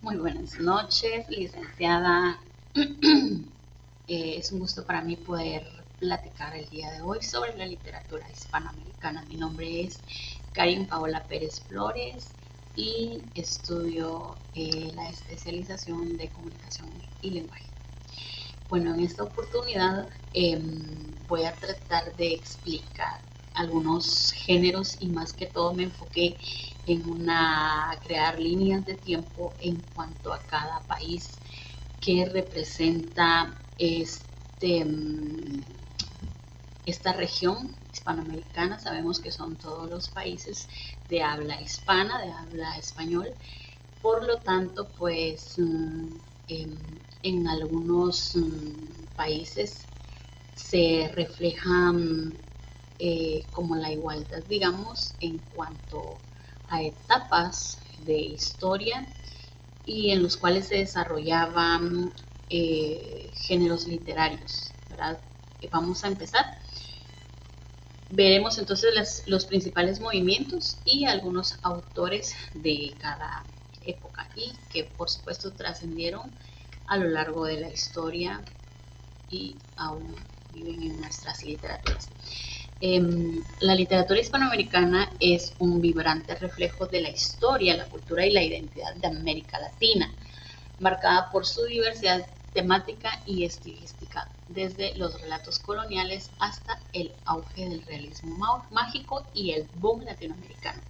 Muy buenas noches, licenciada. Es un gusto para mí poder platicar el día de hoy sobre la literatura hispanoamericana. Mi nombre es Karin Paola Pérez Flores y estudio la especialización de comunicación y lenguaje. Bueno, en esta oportunidad voy a tratar de explicar algunos géneros y más que todo me enfoqué en crear líneas de tiempo en cuanto a cada país que representa esta región hispanoamericana. Sabemos que son todos los países de habla hispana, de habla español. Por lo tanto, pues en algunos países se refleja como la igualdad, digamos, en cuanto a etapas de historia y en los cuales se desarrollaban géneros literarios, ¿verdad? Vamos a empezar. Veremos entonces los principales movimientos y algunos autores de cada época y que por supuesto trascendieron a lo largo de la historia y aún viven en nuestras literaturas. La literatura hispanoamericana es un vibrante reflejo de la historia, la cultura y la identidad de América Latina, marcada por su diversidad temática y estilística, desde los relatos coloniales hasta el auge del realismo mágico y el boom latinoamericano.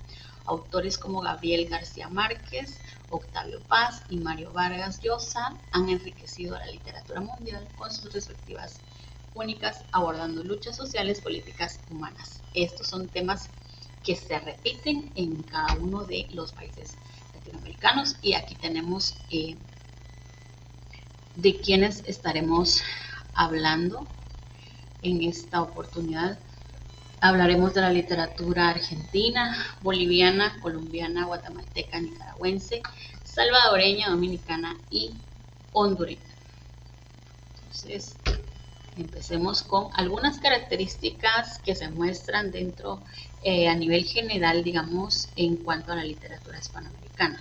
Autores como Gabriel García Márquez, Octavio Paz y Mario Vargas Llosa han enriquecido la literatura mundial con sus respectivas únicas, abordando luchas sociales, políticas, humanas. Estos son temas que se repiten en cada uno de los países latinoamericanos y aquí tenemos de quienes estaremos hablando en esta oportunidad. Hablaremos de la literatura argentina, boliviana, colombiana, guatemalteca, nicaragüense, salvadoreña, dominicana y hondureña. Entonces, empecemos con algunas características que se muestran dentro a nivel general, digamos, en cuanto a la literatura hispanoamericana.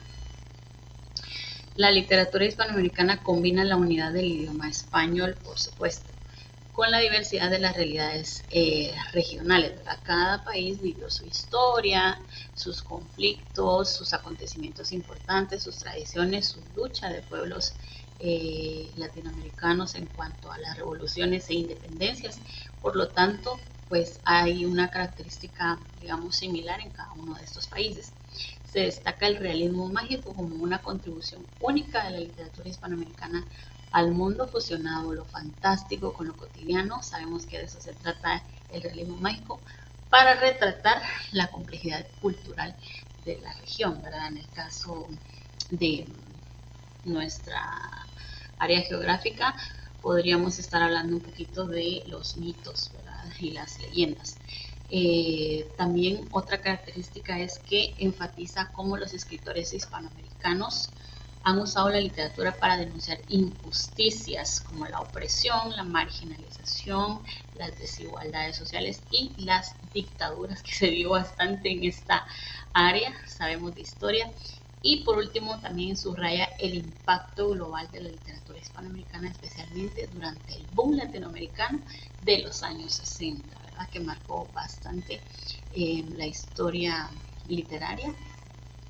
La literatura hispanoamericana combina la unidad del idioma español, por supuesto, con la diversidad de las realidades regionales, ¿verdad? Cada país vivió su historia, sus conflictos, sus acontecimientos importantes, sus tradiciones, su lucha de pueblos latinoamericanos en cuanto a las revoluciones e independencias. Por lo tanto, pues hay una característica, digamos, similar en cada uno de estos países. Se destaca el realismo mágico como una contribución única de la literatura hispanoamericana al mundo, fusionado lo fantástico con lo cotidiano. Sabemos que de eso se trata el realismo mágico, para retratar la complejidad cultural de la región, ¿verdad? En el caso de nuestra área geográfica, podríamos estar hablando un poquito de los mitos, ¿verdad? Y las leyendas. También otra característica es que enfatiza cómo los escritores hispanoamericanos han usado la literatura para denunciar injusticias como la opresión, la marginalización, las desigualdades sociales y las dictaduras, que se dio bastante en esta área, sabemos de historia. Y por último, también subraya el impacto global de la literatura hispanoamericana, especialmente durante el boom latinoamericano de los años 60, ¿verdad? Que marcó bastante la historia literaria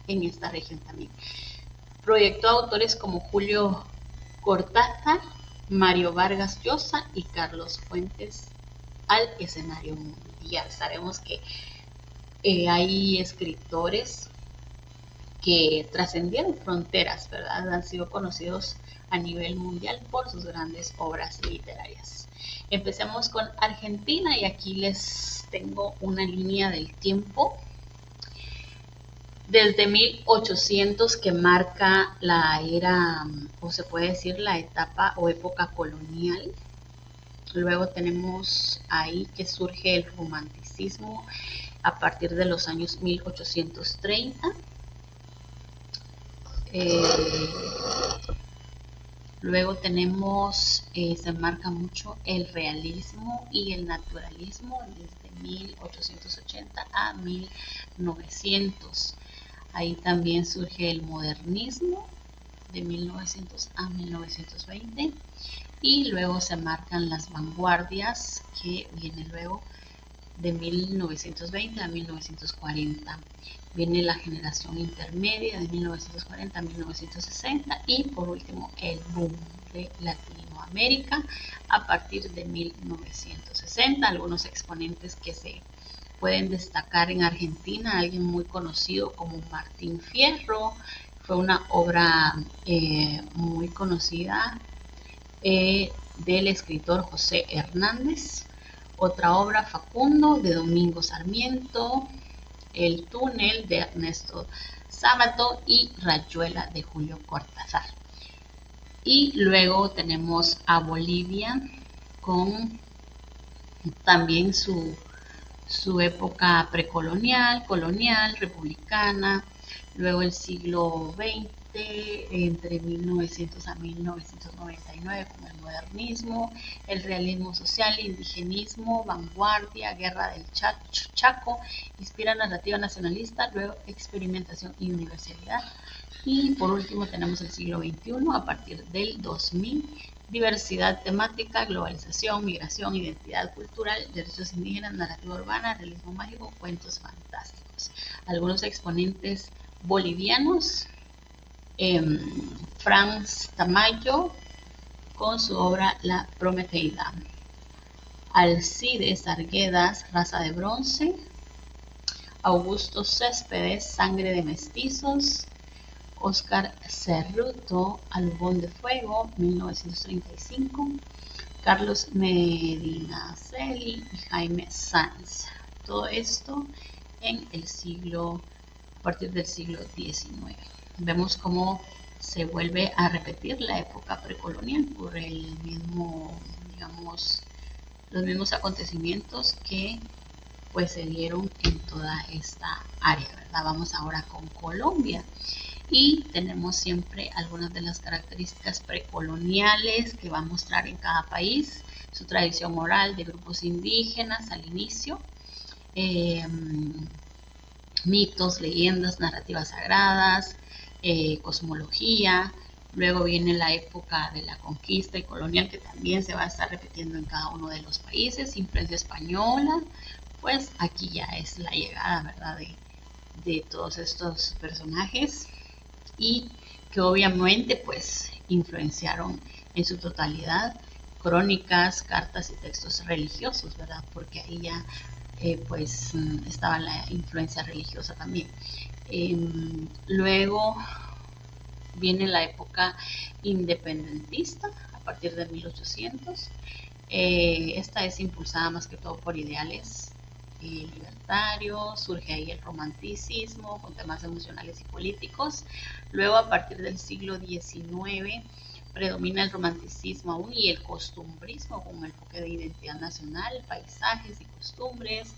en esta región también. Proyectó a autores como Julio Cortázar, Mario Vargas Llosa y Carlos Fuentes al escenario mundial. Sabemos que hay escritores que trascendieron fronteras, ¿verdad? Han sido conocidos a nivel mundial por sus grandes obras literarias. Empecemos con Argentina y aquí les tengo una línea del tiempo desde 1800, que marca la era, o se puede decir la etapa o época colonial. Luego tenemos ahí que surge el romanticismo a partir de los años 1830. Luego tenemos, se marca mucho el realismo y el naturalismo desde 1880 a 1900. Ahí también surge el modernismo de 1900 a 1920, y luego se marcan las vanguardias, que viene luego de 1920 a 1940. Viene la generación intermedia de 1940 a 1960 y por último el boom de Latinoamérica a partir de 1960. Algunos exponentes que se pueden destacar en Argentina, alguien muy conocido como Martín Fierro, fue una obra muy conocida del escritor José Hernández. Otra obra, Facundo, de Domingo Sarmiento, El túnel, de Ernesto Sábato, y Rayuela, de Julio Cortázar. Y luego tenemos a Bolivia con también su época precolonial, colonial, republicana, luego el siglo XX, entre 1900 a 1999 con el modernismo, el realismo social, indigenismo, vanguardia, guerra del Chaco, inspira narrativa nacionalista, luego experimentación y universalidad. Y por último tenemos el siglo XXI a partir del 2000, diversidad temática, globalización, migración, identidad cultural, derechos indígenas, narrativa urbana, realismo mágico, cuentos fantásticos. Algunos exponentes bolivianos, Franz Tamayo con su obra La Prometeida, Alcides Arguedas, Raza de Bronce, Augusto Céspedes, Sangre de Mestizos, Oscar Cerruto, Alubón de Fuego, 1935, Carlos Medinaceli y Jaime Sanz. Todo esto en el siglo, a partir del siglo XIX. Vemos cómo se vuelve a repetir la época precolonial por el mismo, digamos, los mismos acontecimientos que pues se dieron en toda esta área, ¿verdad? Vamos ahora con Colombia. Y tenemos siempre algunas de las características precoloniales que va a mostrar en cada país, su tradición oral de grupos indígenas al inicio, mitos, leyendas, narrativas sagradas, cosmología. Luego viene la época de la conquista y colonial, que también se va a estar repitiendo en cada uno de los países, influencia española, pues aquí ya es la llegada, ¿verdad?, de todos estos personajes, y que obviamente pues influenciaron en su totalidad crónicas, cartas y textos religiosos, ¿verdad? Porque ahí ya pues estaba la influencia religiosa también. Luego viene la época independentista a partir de 1800. Esta es impulsada más que todo por ideales libertarios, surge ahí el romanticismo con temas emocionales y políticos. Luego, a partir del siglo XIX, predomina el romanticismo aún y el costumbrismo con el enfoque de identidad nacional, paisajes y costumbres.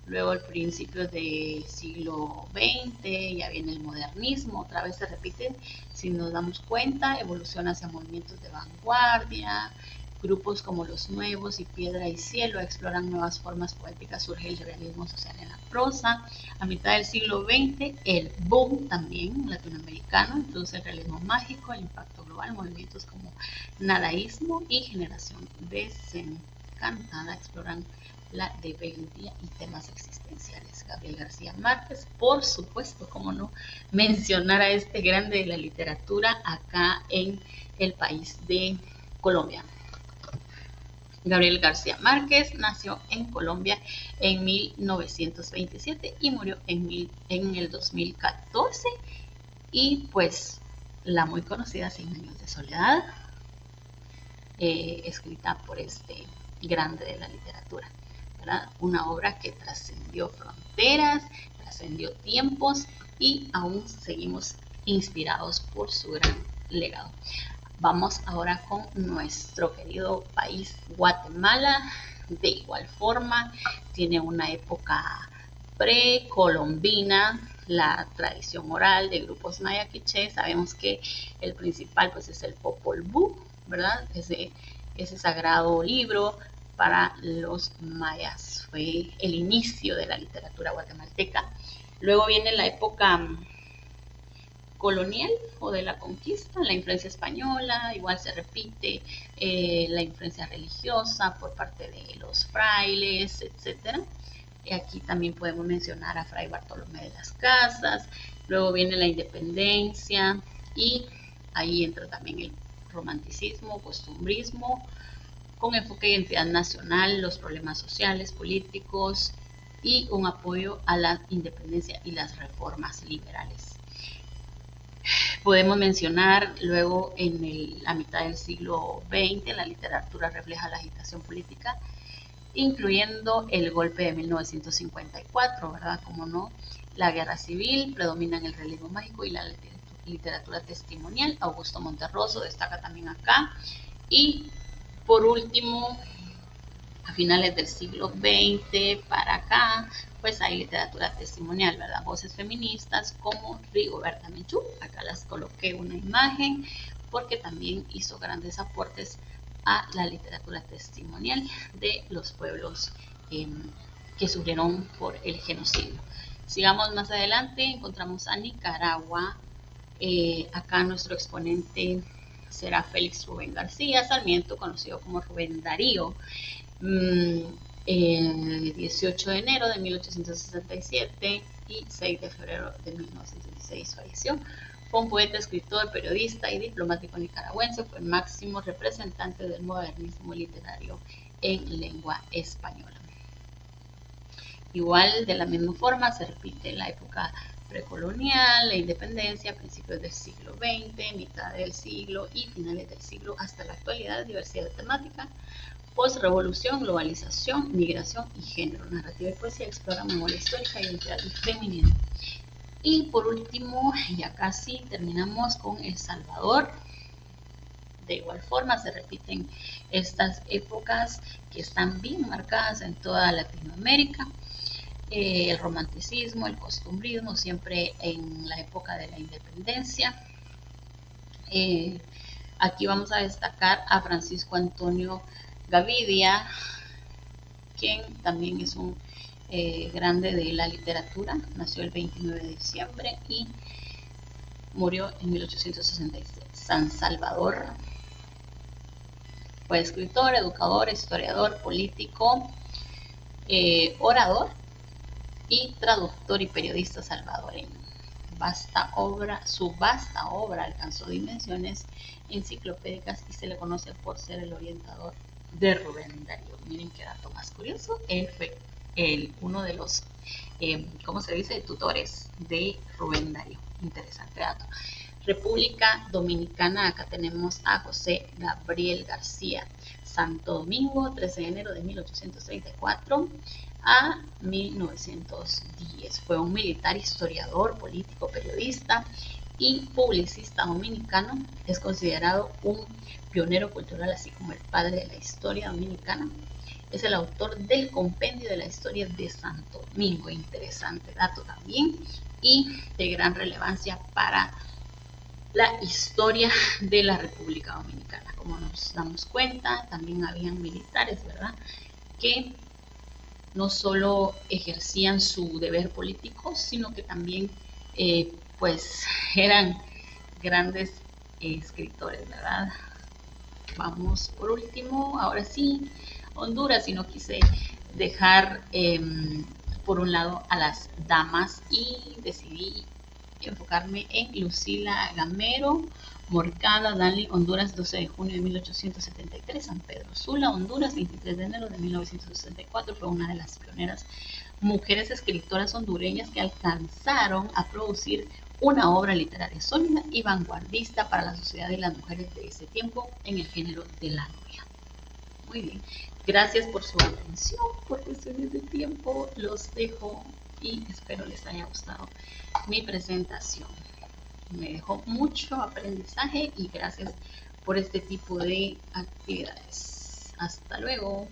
Luego, al principio del siglo XX, ya viene el modernismo, otra vez se repite, si nos damos cuenta, evoluciona hacia movimientos de vanguardia. Grupos como Los Nuevos y Piedra y Cielo exploran nuevas formas poéticas, surge el realismo social en la prosa. A mitad del siglo XX, el boom también latinoamericano, introduce el realismo mágico, el impacto global, movimientos como nadaísmo y generación desencantada exploran la rebeldía y temas existenciales. Gabriel García Márquez, por supuesto, cómo no mencionar a este grande de la literatura acá en el país de Colombia. Gabriel García Márquez nació en Colombia en 1927 y murió en el 2014. Y pues la muy conocida 100 años de soledad, escrita por este grande de la literatura, ¿verdad? Una obra que trascendió fronteras, trascendió tiempos y aún seguimos inspirados por su gran legado. Vamos ahora con nuestro querido país Guatemala. De igual forma, tiene una época precolombina, la tradición oral de grupos maya quiché. Sabemos que el principal pues es el Popol Vuh, ¿verdad? Ese sagrado libro para los mayas. Fue el inicio de la literatura guatemalteca. Luego viene la época colonial o de la conquista, la influencia española, igual se repite la influencia religiosa por parte de los frailes, etcétera. Aquí también podemos mencionar a Fray Bartolomé de las Casas, luego viene la independencia y ahí entra también el romanticismo, costumbrismo, con enfoque de identidad nacional, los problemas sociales, políticos y un apoyo a la independencia y las reformas liberales. Podemos mencionar luego en la mitad del siglo XX, la literatura refleja la agitación política, incluyendo el golpe de 1954, ¿verdad? Como no, la guerra civil, predominan el realismo mágico y la literatura testimonial. Augusto Monterroso destaca también acá. Y por último, a finales del siglo XX para acá, pues hay literatura testimonial, ¿verdad? Voces feministas como Rigoberta Menchú, acá las coloqué una imagen, porque también hizo grandes aportes a la literatura testimonial de los pueblos que sufrieron por el genocidio. Sigamos más adelante, encontramos a Nicaragua. Acá nuestro exponente será Félix Rubén García Sarmiento, conocido como Rubén Darío. El 18 de enero de 1867 y 6 de febrero de 1916 falleció. Fue un poeta, escritor, periodista y diplomático nicaragüense. Fue el máximo representante del modernismo literario en lengua española. Igual, de la misma forma, se repite la época precolonial, la independencia, principios del siglo XX, mitad del siglo y finales del siglo hasta la actualidad, diversidad temática, post-revolución, globalización, migración y género. Narrativa y poesía explora memoria histórica, identidad femenina. Y por último, ya casi terminamos con El Salvador. De igual forma se repiten estas épocas que están bien marcadas en toda Latinoamérica. El romanticismo, el costumbrismo, siempre en la época de la independencia. Aquí vamos a destacar a Francisco Antonio Gavidia, quien también es un grande de la literatura. Nació el 29 de diciembre y murió en 1866. San Salvador fue escritor, educador, historiador, político, orador y traductor y periodista salvadoreño. Su vasta obra alcanzó dimensiones enciclopédicas y se le conoce por ser el orientador de Rubén Darío. Miren qué dato más curioso, él fue uno de los, ¿cómo se dice?, tutores de Rubén Darío. Interesante dato. República Dominicana, acá tenemos a José Gabriel García. Santo Domingo, 13 de enero de 1834 a 1910. Fue un militar, historiador, político, periodista y publicista dominicano. Es considerado un pionero cultural, así como el padre de la historia dominicana. Es el autor del compendio de la historia de Santo Domingo. Interesante dato también y de gran relevancia para la historia de la República Dominicana. Como nos damos cuenta, también habían militares, ¿verdad?, que no solo ejercían su deber político, sino que también pues eran grandes escritores, ¿verdad? Vamos por último, ahora sí, Honduras, y no quise dejar por un lado a las damas y decidí enfocarme en Lucila Gamero, Morcada, Danlí, Honduras, 12 de junio de 1873, San Pedro Sula, Honduras, 23 de enero de 1964, fue una de las pioneras mujeres escritoras hondureñas que alcanzaron a producir una obra literaria sólida y vanguardista para la sociedad y las mujeres de ese tiempo en el género de la novela. Muy bien, gracias por su atención, por cuestiones de tiempo, los dejo y espero les haya gustado mi presentación. Me dejó mucho aprendizaje y gracias por este tipo de actividades. Hasta luego.